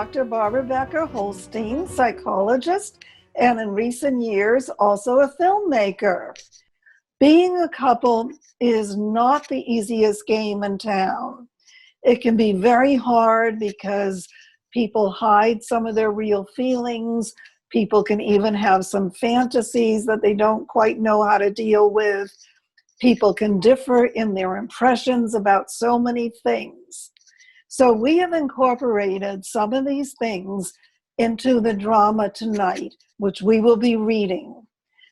Dr. Barbara Becker Holstein, psychologist, and in recent years, also a filmmaker. Being a couple is not the easiest game in town. It can be very hard because people hide some of their real feelings. People can even have some fantasies that they don't quite know how to deal with. People can differ in their impressions about so many things. So we have incorporated some of these things into the drama tonight, which we will be reading.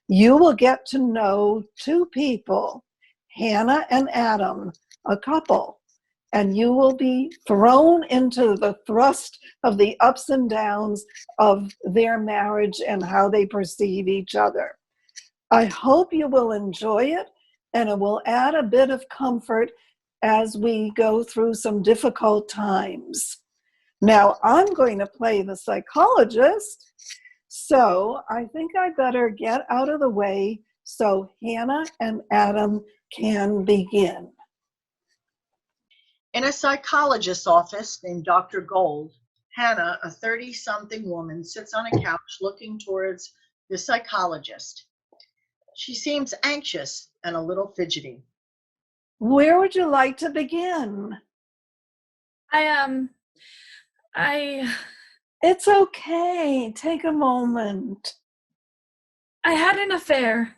You will get to know two people, Hannah and Adam, a couple, and you will be thrown into the thrust of the ups and downs of their marriage and how they perceive each other. I hope you will enjoy it, and it will add a bit of comfort as we go through some difficult times. Now, I'm going to play the psychologist, so I think I better get out of the way so Hannah and Adam can begin. In a psychologist's office named Dr. Gold, Hannah, a 30-something woman, sits on a couch looking towards the psychologist. She seems anxious and a little fidgety. Where would you like to begin? It's okay. Take a moment. I had an affair.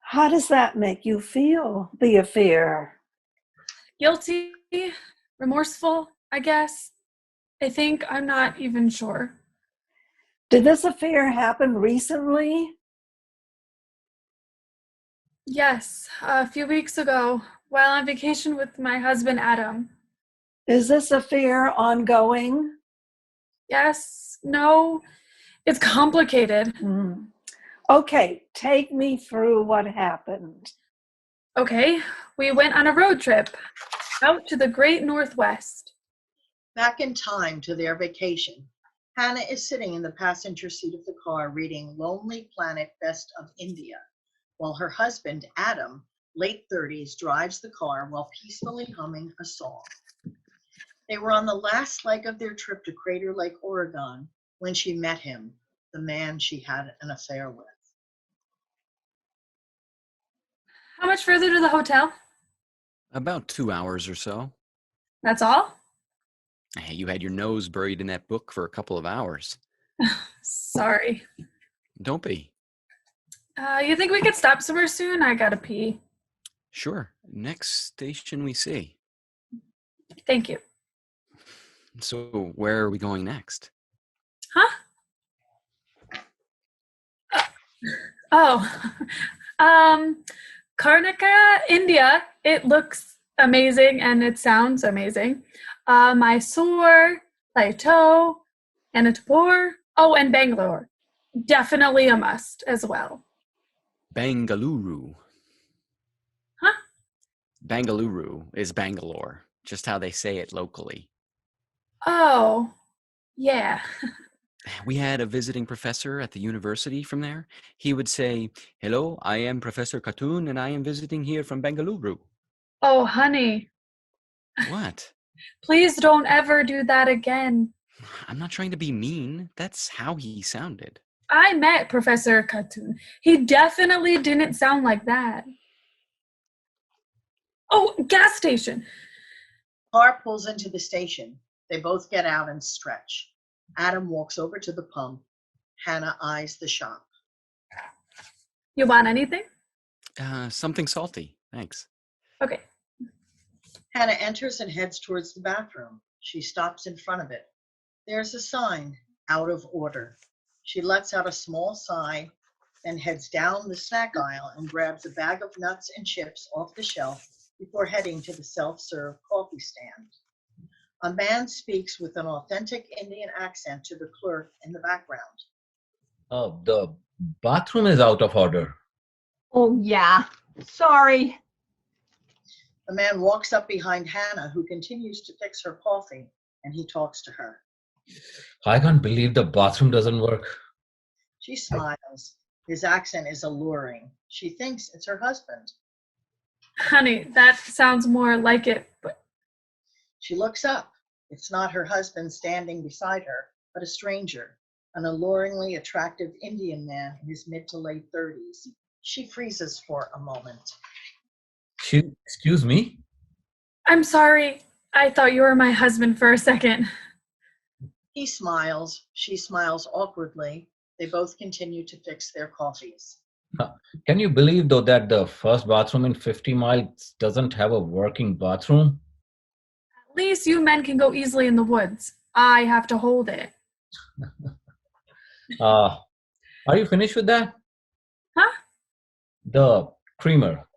How does that make you feel, the affair? Guilty, remorseful, I guess. I think I'm not even sure. Did this affair happen recently? Yes, a few weeks ago, while on vacation with my husband, Adam. Is this affair ongoing? Yes, no, it's complicated. Okay, take me through what happened. Okay, we went on a road trip out to the great Northwest. Back in time to their vacation, Hannah is sitting in the passenger seat of the car reading Lonely Planet Best of India, while her husband, Adam, late 30s, drives the car while peacefully humming a song. They were on the last leg of their trip to Crater Lake, Oregon, when she met him, the man she had an affair with. How much further to the hotel? About 2 hours or so. That's all? Hey, you had your nose buried in that book for a couple of hours. Sorry. Don't be. You think we could stop somewhere soon? I gotta pee. Sure. Next station we see. Thank you. So where are we going next? Huh? Karnataka, India. It looks amazing and it sounds amazing. Mysore, Plateau, Anantapur. Oh, and Bangalore. Definitely a must as well. Bengaluru. Huh? Bengaluru is Bangalore, just how they say it locally. Oh, yeah. We had a visiting professor at the university from there. He would say, "Hello, I am Professor Khatun and I am visiting here from Bengaluru." Oh, honey. What? Please don't ever do that again. I'm not trying to be mean. That's how he sounded. I met Professor Khatun. He definitely didn't sound like that. Oh, gas station. Car pulls into the station. They both get out and stretch. Adam walks over to the pump. Hannah eyes the shop. You want anything? Something salty. Thanks. Okay. Hannah enters and heads towards the bathroom. She stops in front of it. There's a sign, out of order. She lets out a small sigh, then heads down the snack aisle and grabs a bag of nuts and chips off the shelf before heading to the self-serve coffee stand. A man speaks with an authentic Indian accent to the clerk in the background. Oh, the bathroom is out of order. Oh, yeah. Sorry. The man walks up behind Hannah, who continues to fix her coffee, and he talks to her. I can't believe the bathroom doesn't work. She smiles. His accent is alluring. She thinks it's her husband. Honey, that sounds more like it, but... She looks up. It's not her husband standing beside her, but a stranger, an alluringly attractive Indian man in his mid to late 30s. She freezes for a moment. Excuse me? I'm sorry. I thought you were my husband for a second. He smiles. She smiles awkwardly. They both continue to fix their coffees. Can you believe, though, that the first bathroom in 50 miles doesn't have a working bathroom? At least you men can go easily in the woods. I have to hold it. Uh, are you finished with that? Huh? The creamer.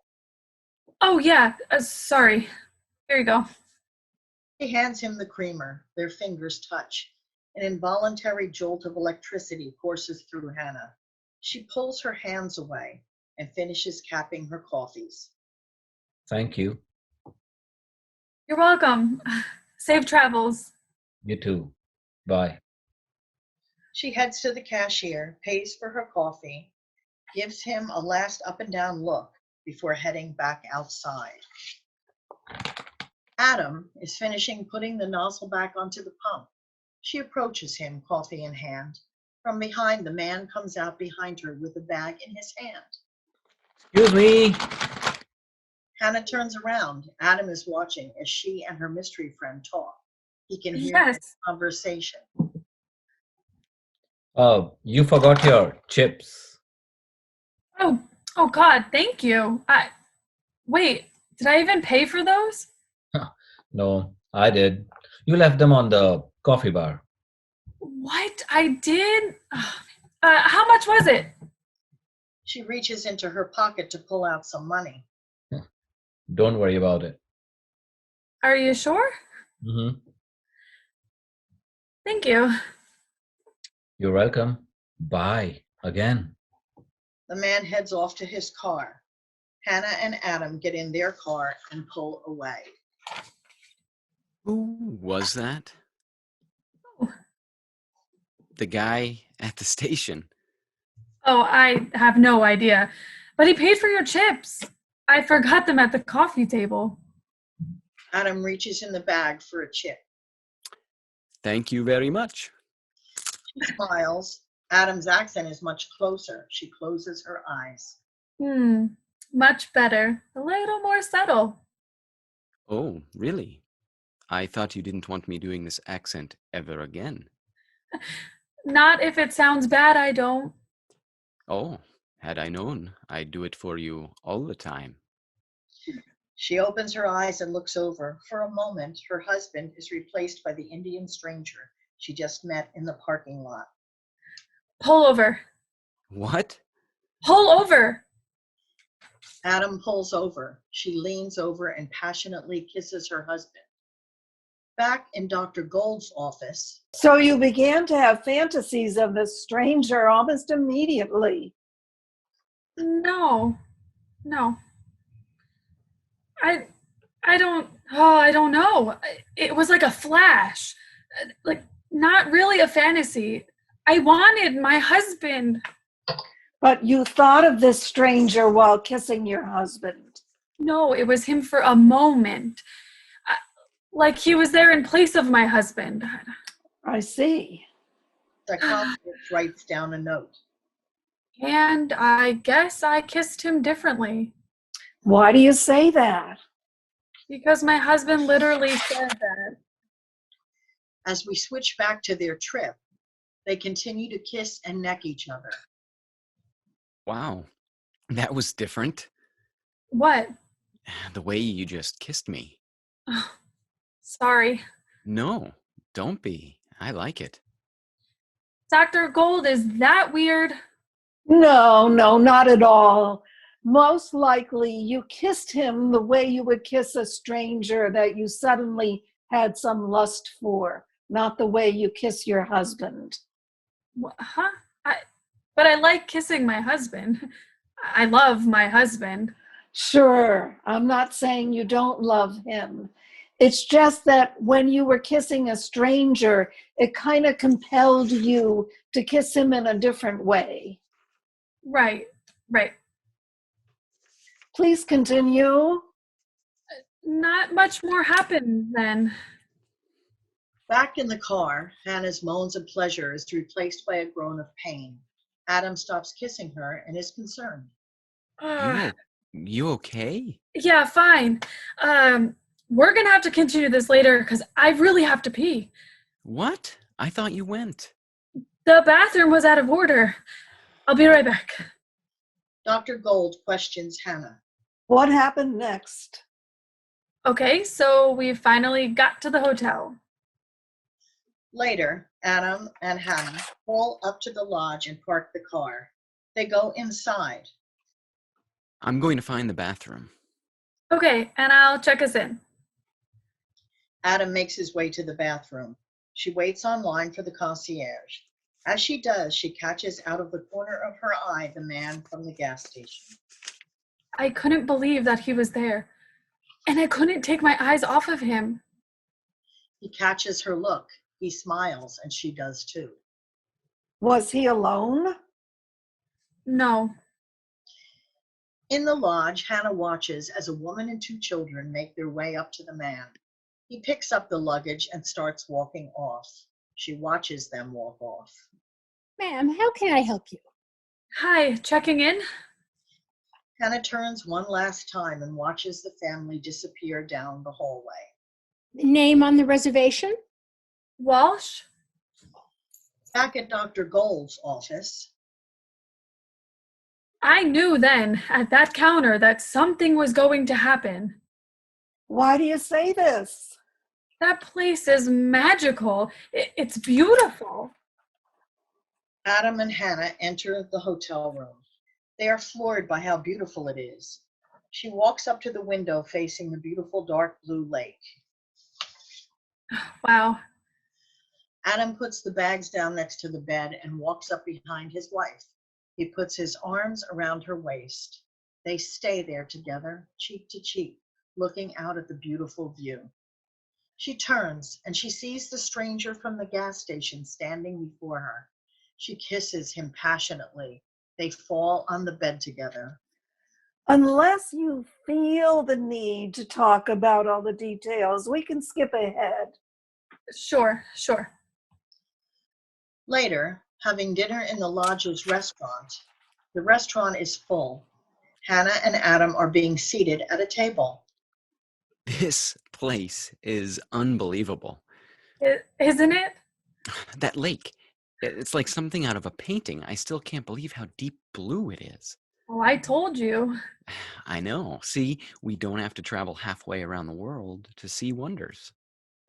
Oh, yeah. Sorry. Here you go. She hands him the creamer. Their fingers touch. An involuntary jolt of electricity courses through Hannah. She pulls her hands away and finishes capping her coffees. Thank you. You're welcome. Safe travels. You too. Bye. She heads to the cashier, pays for her coffee, gives him a last up and down look before heading back outside. Adam is finishing putting the nozzle back onto the pump. She approaches him, coffee in hand. From behind, the man comes out behind her with a bag in his hand. Excuse me. Hannah turns around. Adam is watching as she and her mystery friend talk. He can hear Yes. their conversation. You forgot your chips. Oh God, thank you. Wait, did I even pay for those? No, I did. You left them on the coffee bar. What? I did? How much was it? She reaches into her pocket to pull out some money. Don't worry about it. Are you sure? Mm-hmm. Thank you. You're welcome. Bye again. The man heads off to his car. Hannah and Adam get in their car and pull away. Who was that? The guy at the station. Oh, I have no idea. But he paid for your chips. I forgot them at the coffee table. Adam reaches in the bag for a chip. Thank you very much. She smiles. Adam's accent is much closer. She closes her eyes. Much better. A little more subtle. Oh, really? I thought you didn't want me doing this accent ever again. Not if it sounds bad, I don't. Oh, had I known, I'd do it for you all the time. She opens her eyes and looks over. For a moment, her husband is replaced by the Indian stranger she just met in the parking lot. Pull over. What? Pull over. Adam pulls over. She leans over and passionately kisses her husband. Back in Dr. Gold's office. So you began to have fantasies of this stranger almost immediately. No. I don't know. It was like a flash. Like, not really a fantasy. I wanted my husband. But you thought of this stranger while kissing your husband. No, it was him for a moment. Like he was there in place of my husband. I see. Psychologist writes down a note. And I guess I kissed him differently. Why do you say that? Because my husband literally said that. As we switch back to their trip, they continue to kiss and neck each other. Wow, that was different. What? The way you just kissed me. Oh, sorry. No, don't be. I like it. Dr. Gold, is that weird? No, not at all. Most likely you kissed him the way you would kiss a stranger that you suddenly had some lust for, not the way you kiss your husband. Huh? But I like kissing my husband. I love my husband. Sure, I'm not saying you don't love him. It's just that when you were kissing a stranger, it kind of compelled you to kiss him in a different way. Right. Please continue. Not much more happened then. Back in the car, Hannah's moans of pleasure is replaced by a groan of pain. Adam stops kissing her and is concerned. You Uh, o- you okay? yeah, fine. We're gonna have to continue this later because I really have to pee. What? I thought you went. The bathroom was out of order. I'll be right back. Dr. Gold questions Hannah. What happened next? Okay, so we finally got to the hotel. Later, Adam and Hannah pull up to the lodge and park the car. They go inside. I'm going to find the bathroom. Okay, and I'll check us in. Adam makes his way to the bathroom. She waits online for the concierge. As she does, she catches out of the corner of her eye the man from the gas station. I couldn't believe that he was there, and I couldn't take my eyes off of him. He catches her look. He smiles, and she does too. Was he alone? No. In the lodge, Hannah watches as a woman and two children make their way up to the man. He picks up the luggage and starts walking off. She watches them walk off. Ma'am, how can I help you? Hi, checking in? Hannah turns one last time and watches the family disappear down the hallway. Name on the reservation? Walsh? Back at Dr. Gold's office, I knew then, at that counter, that something was going to happen. Why do you say this? That place is magical. It's beautiful. Adam and Hannah enter the hotel room. They are floored by how beautiful it is. She walks up to the window facing the beautiful dark blue lake. Wow. Adam puts the bags down next to the bed and walks up behind his wife. He puts his arms around her waist. They stay there together, cheek to cheek, looking out at the beautiful view. She turns and she sees the stranger from the gas station standing before her. She kisses him passionately. They fall on the bed together. Unless you feel the need to talk about all the details, we can skip ahead. Sure. Later, having dinner in the lodge's restaurant, the restaurant is full. Hannah and Adam are being seated at a table. This place is unbelievable. Isn't it? That lake, it's like something out of a painting. I still can't believe how deep blue it is. Oh, I told you. I know. See, we don't have to travel halfway around the world to see wonders.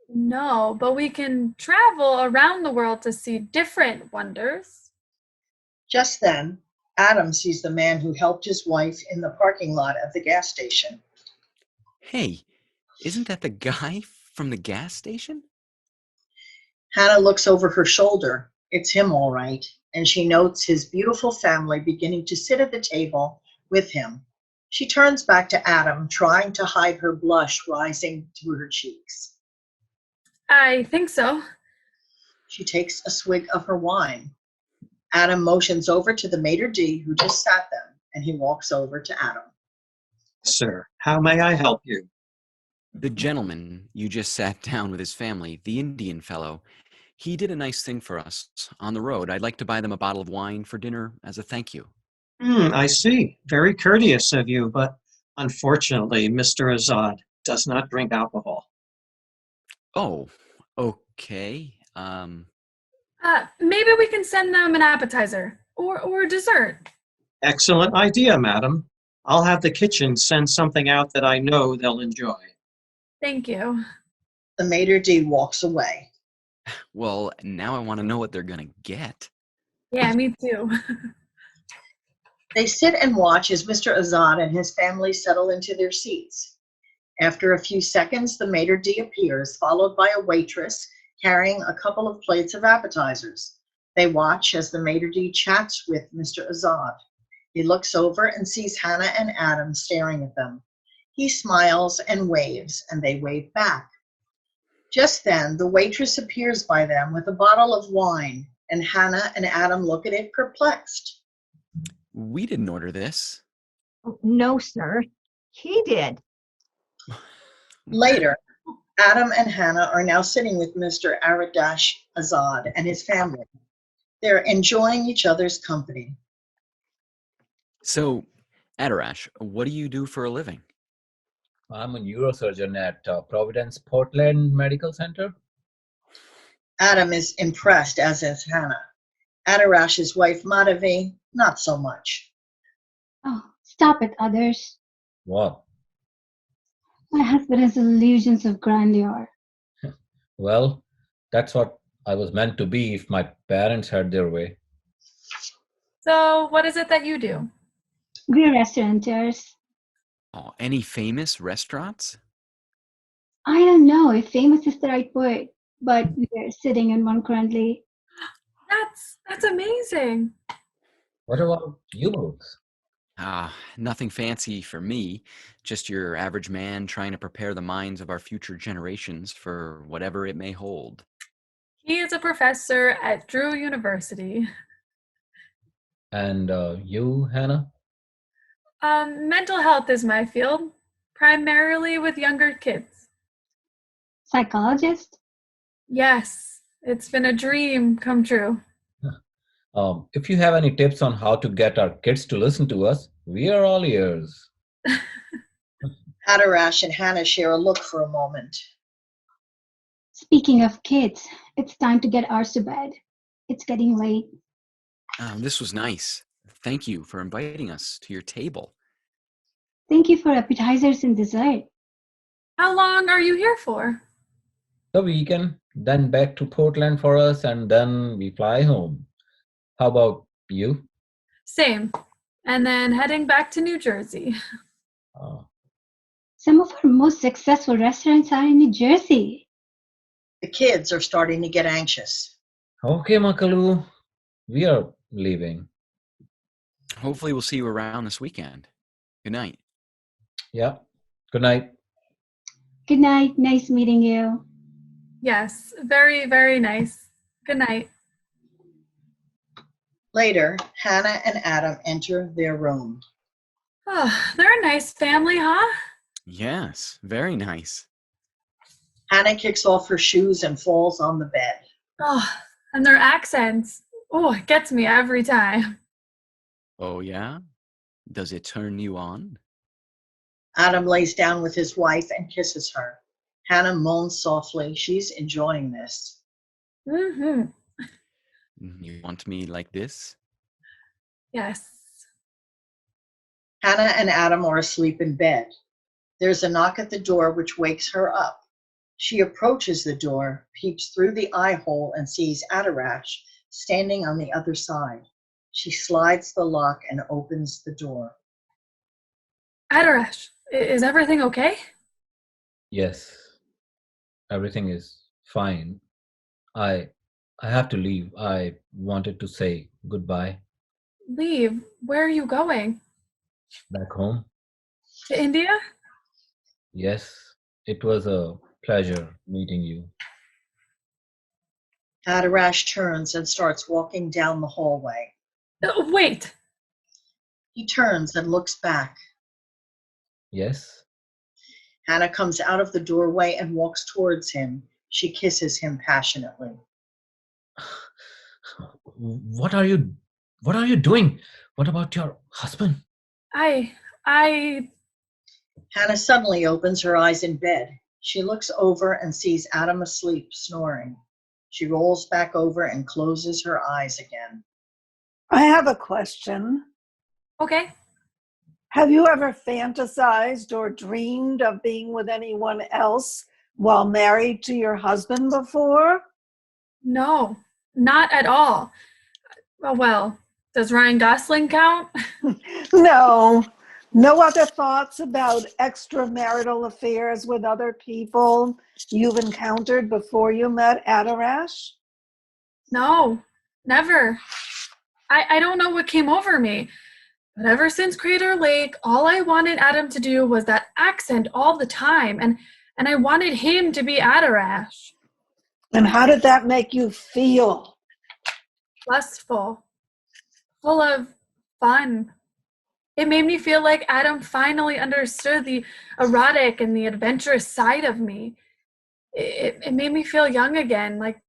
No, but we can travel around the world to see different wonders. Just then, Adam sees the man who helped his wife in the parking lot of the gas station. Hey, isn't that the guy from the gas station? Hannah looks over her shoulder. It's him, all right, and she notes his beautiful family beginning to sit at the table with him. She turns back to Adam, trying to hide her blush rising to her cheeks. I think so. She takes a swig of her wine. Adam motions over to the maitre d' who just sat them, and he walks over to Adam. Sir, how may I help you? The gentleman you just sat down with his family, the Indian fellow, he did a nice thing for us on the road. I'd like to buy them a bottle of wine for dinner as a thank you. I see. Very courteous of you, but unfortunately, Mr. Azad does not drink alcohol. Oh, okay. Maybe we can send them an appetizer or dessert. Excellent idea, madam. I'll have the kitchen send something out that I know they'll enjoy. Thank you. The maitre d' walks away. Well, now I want to know what they're going to get. Yeah, me too. They sit and watch as Mr. Azad and his family settle into their seats. After a few seconds, the maitre d' appears, followed by a waitress carrying a couple of plates of appetizers. They watch as the maitre d' chats with Mr. Azad. He looks over and sees Hannah and Adam staring at them. He smiles and waves, and they wave back. Just then, the waitress appears by them with a bottle of wine, and Hannah and Adam look at it perplexed. We didn't order this. No, sir. He did. Later, Adam and Hannah are now sitting with Mr. Aradash Azad and his family. They're enjoying each other's company. So, Adarash, what do you do for a living? I'm a neurosurgeon at Providence Portland Medical Center. Adam is impressed, as is Hannah. Adarash's wife, Madhavi, not so much. Oh, stop it, others. What? My husband has illusions of grandeur. Well, that's what I was meant to be if my parents had their way. So, what is it that you do? We're restaurateurs. Oh, any famous restaurants? I don't know if famous is the right word, but we're sitting in one currently. That's amazing. What about you both? Nothing fancy for me. Just your average man trying to prepare the minds of our future generations for whatever it may hold. He is a professor at Drew University. And you, Hannah? Mental health is my field, primarily with younger kids. Psychologist? Yes, it's been a dream come true. If you have any tips on how to get our kids to listen to us, we are all ears. Adarash and Hannah share a look for a moment. Speaking of kids, it's time to get ours to bed. It's getting late. This was nice. Thank you for inviting us to your table. Thank you for appetizers and dessert. How long are you here for? The weekend, then back to Portland for us, and then we fly home. How about you? Same. And then heading back to New Jersey. Some of our most successful restaurants are in New Jersey. The kids are starting to get anxious. Okay, Makalu, we are leaving. Hopefully we'll see you around this weekend. Good night. Yeah, good night. Good night. Nice meeting you. Yes, very, very nice. Good night. Later, Hannah and Adam enter their room. Oh, they're a nice family, huh? Yes, very nice. Hannah kicks off her shoes and falls on the bed. Oh, and their accents. Oh, it gets me every time. Oh, yeah? Does it turn you on? Adam lays down with his wife and kisses her. Hannah moans softly. She's enjoying this. Mm-hmm. You want me like this? Yes. Hannah and Adam are asleep in bed. There's a knock at the door which wakes her up. She approaches the door, peeps through the eye hole, and sees Adarash standing on the other side. She slides the lock and opens the door. Adarash, is everything okay? Yes, everything is fine. I have to leave. I wanted to say goodbye. Leave? Where are you going? Back home? To India? Yes, it was a pleasure meeting you. Adarash turns and starts walking down the hallway. Wait. He turns and looks back. Yes? Hannah comes out of the doorway and walks towards him. She kisses him passionately. What are you doing? What about your husband? I Hannah suddenly opens her eyes in bed. She looks over and sees Adam asleep, snoring. She rolls back over and closes her eyes again. I have a question. Okay. Have you ever fantasized or dreamed of being with anyone else while married to your husband before? No, not at all. Oh, well, does Ryan Gosling count? No. No other thoughts about extramarital affairs with other people you've encountered before you met Adarash? No, never. I don't know what came over me. But ever since Crater Lake, all I wanted Adam to do was that accent all the time. And I wanted him to be Adarash. And how did that make you feel? Lustful. Full of fun. It made me feel like Adam finally understood the erotic and the adventurous side of me. It made me feel young again, like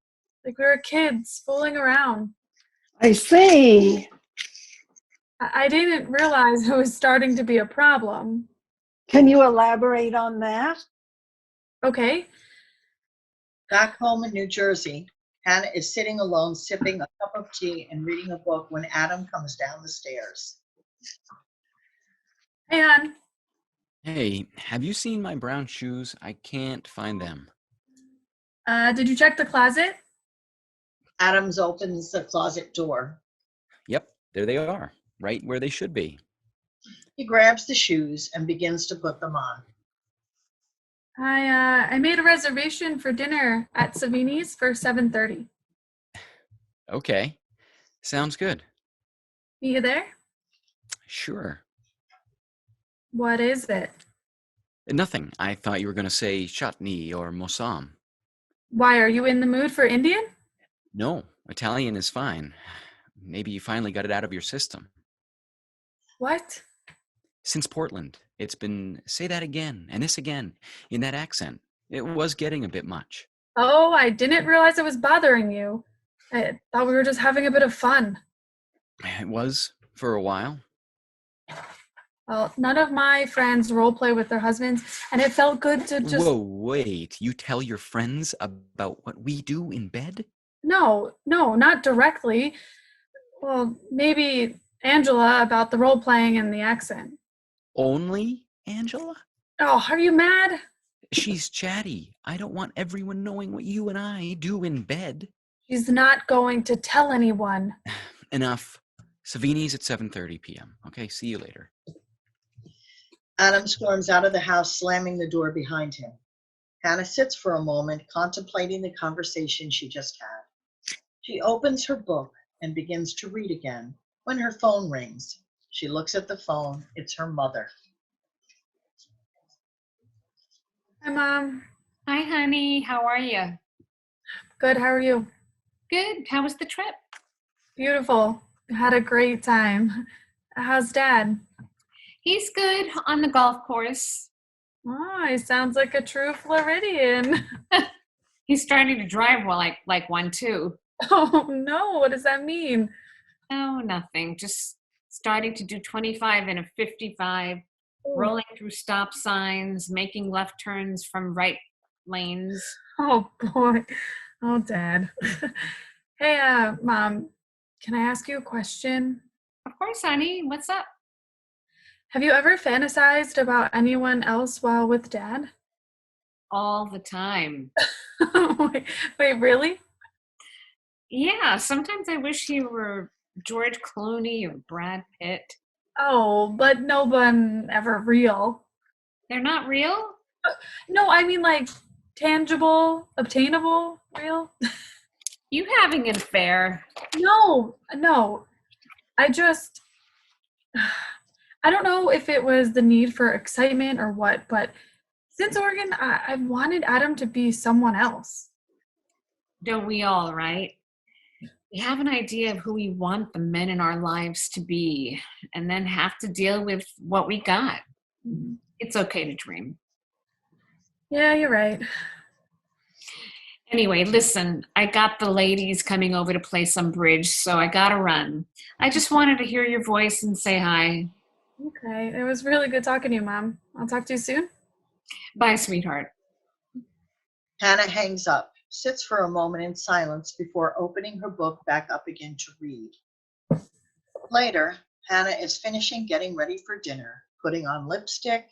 we were kids fooling around. I see. I didn't realize it was starting to be a problem. Can you elaborate on that? Okay. Back home in New Jersey, Hannah is sitting alone, sipping a cup of tea and reading a book when Adam comes down the stairs. Hey, hon. Hey, have you seen my brown shoes? I can't find them. Did you check the closet? Adams opens the closet door. Yep, there they are, right where they should be. He grabs the shoes and begins to put them on. I made a reservation for dinner at Savini's for 7:30. Okay, sounds good. Meet you there? Sure. What is it? Nothing. I thought you were going to say chutney or mosam. Why, are you in the mood for Indian? No, Italian is fine. Maybe you finally got it out of your system. What? Since Portland, it's been say that again and this again in that accent. It was getting a bit much. Oh, I didn't realize it was bothering you. I thought we were just having a bit of fun. It was for a while. Well, none of my friends role play with their husbands, and it felt good to just... Whoa, wait. You tell your friends about what we do in bed? No, not directly. Well, maybe Angela about the role playing and the accent. Only Angela? Oh, are you mad? She's chatty. I don't want everyone knowing what you and I do in bed. She's not going to tell anyone. Enough. Savini's at 7:30 p.m. Okay, see you later. Adam storms out of the house, slamming the door behind him. Hannah sits for a moment, contemplating the conversation she just had. She opens her book and begins to read again when her phone rings. She looks at the phone. It's her mother. Hi, Mom. Hi, honey. How are you? Good, how are you? Good. How was the trip? Beautiful. Had a great time. How's Dad? He's good on the golf course. Oh, he sounds like a true Floridian. He's starting to drive well, like one too. Oh, no. What does that mean? Oh, nothing. Just starting to do 25 and a 55, rolling through stop signs, making left turns from right lanes. Oh, boy. Oh, Dad. Hey, Mom, can I ask you a question? Of course, honey. What's up? Have you ever fantasized about anyone else while with Dad? All the time. Wait, really? Yeah, sometimes I wish he were George Clooney or Brad Pitt. Oh, but no one ever real. They're not real? No, I mean like tangible, obtainable, real. You having an affair? No. I just, I don't know if it was the need for excitement or what, but since Oregon, I've wanted Adam to be someone else. Don't we all, right? We have an idea of who we want the men in our lives to be, and then have to deal with what we got. It's okay to dream. Yeah, you're right. Anyway, listen, I got the ladies coming over to play some bridge, so I gotta run. I just wanted to hear your voice and say hi. Okay, it was really good talking to you, Mom. I'll talk to you soon. Bye, sweetheart. Hannah hangs up, sits for a moment in silence before opening her book back up again to read. Later, Hannah is finishing getting ready for dinner, putting on lipstick,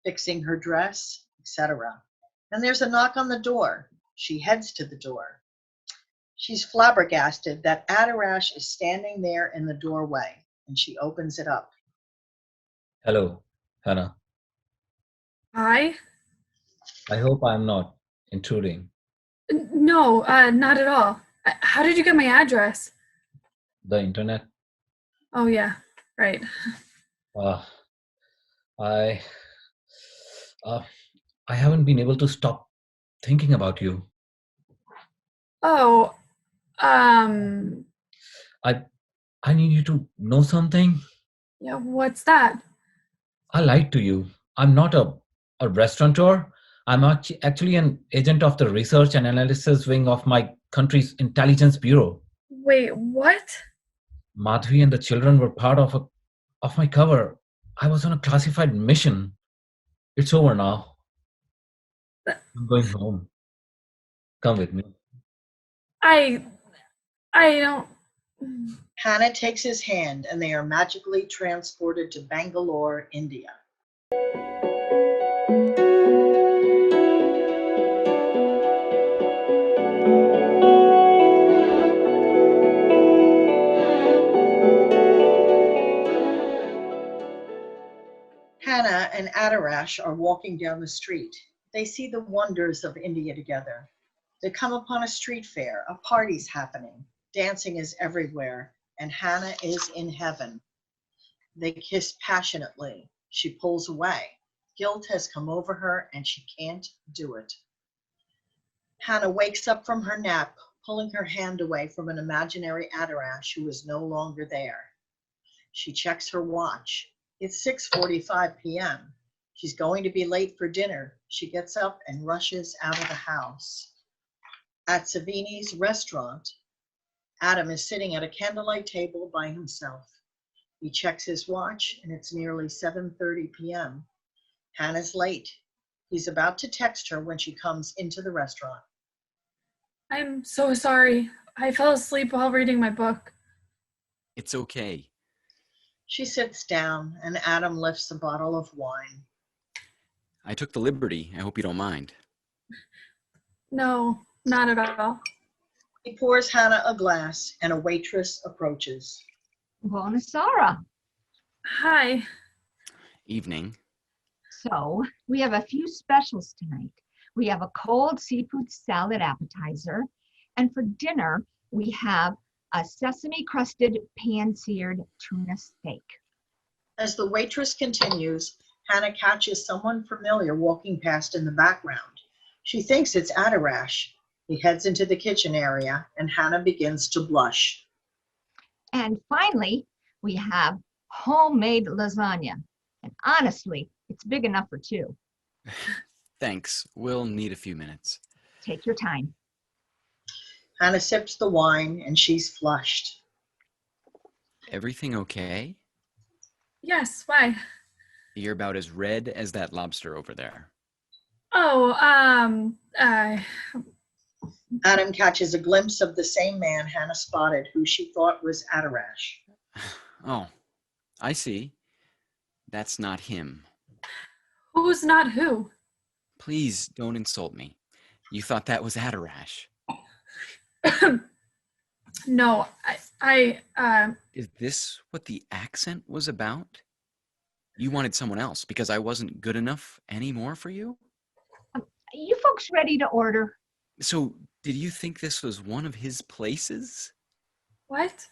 fixing her dress, etc. And there's a knock on the door. She heads to the door. She's flabbergasted that Adarash is standing there in the doorway, and she opens it up. Hello, Hannah. Hi? I hope I'm not intruding. No, not at all. How did you get my address? The internet? Oh, yeah, right. I haven't been able to stop thinking about you. Oh, I need you to know something. yeah, what's that? I lied to you. I'm not a restaurateur. I'm actually an agent of the research and analysis wing of my country's intelligence bureau. Wait, what? Madhvi and the children were part of my cover. I was on a classified mission. It's over now. I'm going home. Come with me. I don't. Hannah takes his hand and they are magically transported to Bangalore, India. Hannah and Adarash are walking down the street. They see the wonders of India together. They come upon a street fair, a party's happening, dancing is everywhere, and Hannah is in heaven. They kiss passionately. She pulls away. Guilt has come over her and she can't do it. Hannah wakes up from her nap, pulling her hand away from an imaginary Adarash who is no longer there. She checks her watch. It's 6:45 p.m. She's going to be late for dinner. She gets up and rushes out of the house. At Savini's restaurant, Adam is sitting at a candlelight table by himself. He checks his watch and it's nearly 7:30 p.m. Hannah's late. He's about to text her when she comes into the restaurant. I'm so sorry. I fell asleep while reading my book. It's okay. She sits down and Adam lifts a bottle of wine. I took the liberty. I hope you don't mind. No, not at all. He pours Hannah a glass and a waitress approaches. Buonasera. Hi. Evening. So we have a few specials tonight. We have a cold seafood salad appetizer. And for dinner, we have a sesame crusted pan-seared tuna steak. As the waitress continues, Hannah catches someone familiar walking past in the background. She thinks it's Adarash. He heads into the kitchen area and Hannah begins to blush. And finally, we have homemade lasagna. And honestly, it's big enough for two. Thanks. We'll need a few minutes. Take your time. Hannah sips the wine and she's flushed. Everything okay? Yes, why? You're about as red as that lobster over there. Oh, Adam catches a glimpse of the same man Hannah spotted, who she thought was Adarash. Oh, I see. That's not him. who's not who? Please don't insult me. You thought that was Adarash. No, Is this what the accent was about? You wanted someone else because I wasn't good enough anymore for you? Are you folks ready to order? So, did you think this was one of his places? what?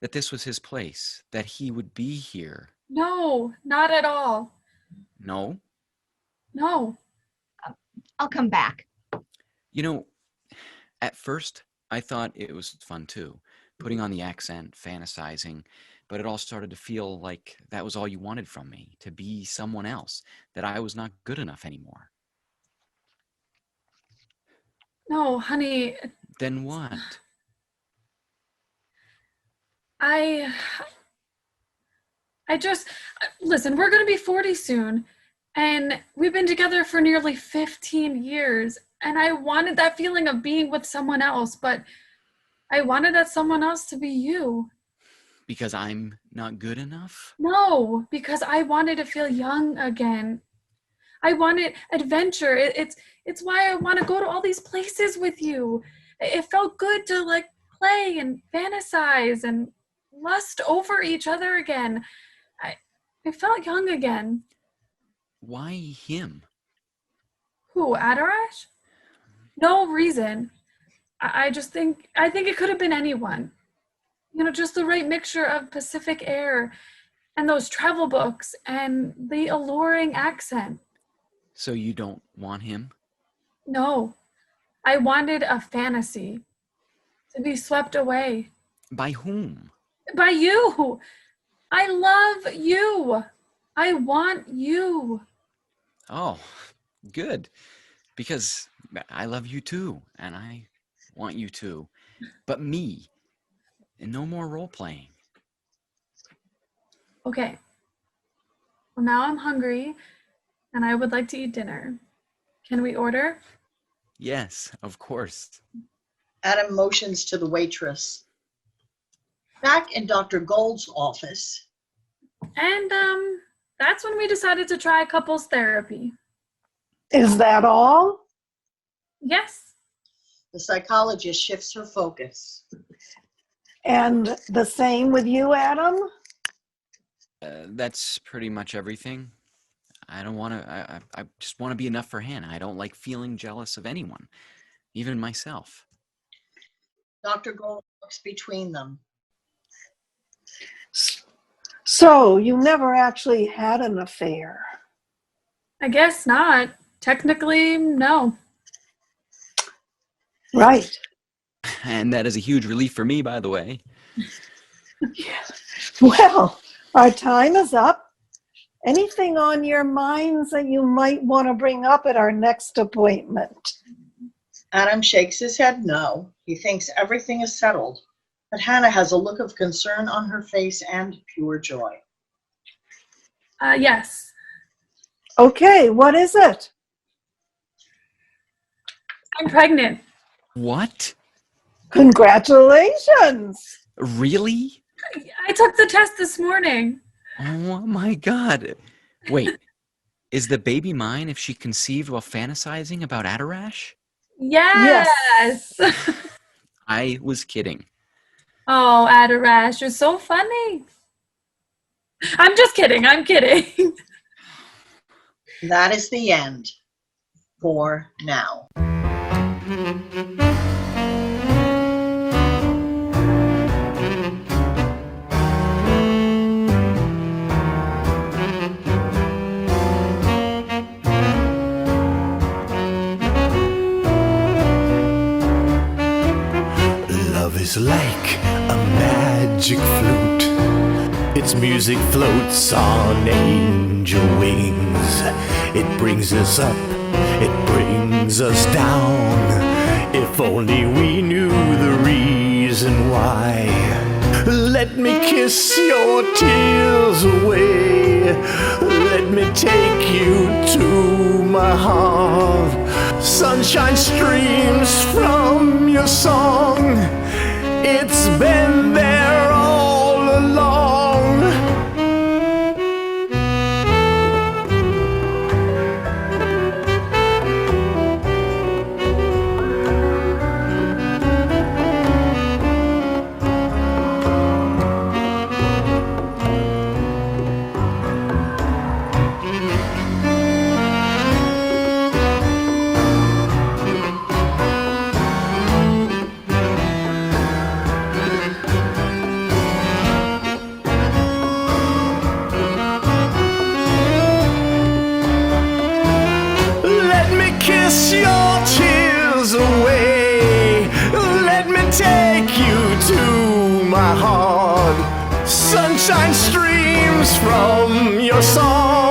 That this was his place? That he would be here? No, not at all. No? No. I'll come back. You know, at first, I thought it was fun too, putting on the accent, fantasizing, but it all started to feel like that was all you wanted from me, to be someone else, that I was not good enough anymore. No, honey, Then what? I just, listen, we're going to be 40 soon, and we've been together for nearly 15 years, and I wanted that feeling of being with someone else, but I wanted that someone else to be you. Because I'm not good enough? No, because I wanted to feel young again. I wanted adventure. It's why I want to go to all these places with you. It felt good to like play and fantasize and lust over each other again. I felt young again. Why him? Who, Adarash? No reason. I think it could have been anyone. You know, just the right mixture of Pacific air and those travel books and the alluring accent. So you don't want him? No, I wanted a fantasy to be swept away. By whom? By you. I love you. I want you. Oh, Good, because I love you too, and I want you to. But me, and no more role playing. Okay. Well, now I'm hungry, and I would like to eat dinner. Can we order? Yes, of course. Adam motions to the waitress. Back in Dr. Gold's office, And that's when we decided to try couples therapy. Is that all? Yes. the psychologist shifts her focus. And the same with you, Adam? That's pretty much everything. I don't want to, I just want to be enough for Hannah. I don't like feeling jealous of anyone, even myself. Dr. Gold looks between them. So you never actually had an affair? I guess not. Technically, no. Right. And that is a huge relief for me, by the way. Well, our time is up. Anything on your minds that you might want to bring up at our next appointment? Adam shakes his head no. He thinks everything is settled. But Hannah has a look of concern on her face and pure joy. Yes. Okay, what is it? I'm pregnant. What? Congratulations. Really? I took the test this morning. Oh my God. Wait, is the baby mine if she conceived while fantasizing about Adarash? Yes. I was kidding. Oh, Adarash, you're so funny. I'm just kidding. I'm kidding. That is the end. For now. Love is like a magic flute. Its music floats on angel wings. It brings us up, it brings us down. If only we knew the reason why. Let me kiss your tears away. Let me take you to my heart. Sunshine streams from your song. It's been there all along. Kiss your tears away. Let me take you to my heart. Sunshine streams from your song.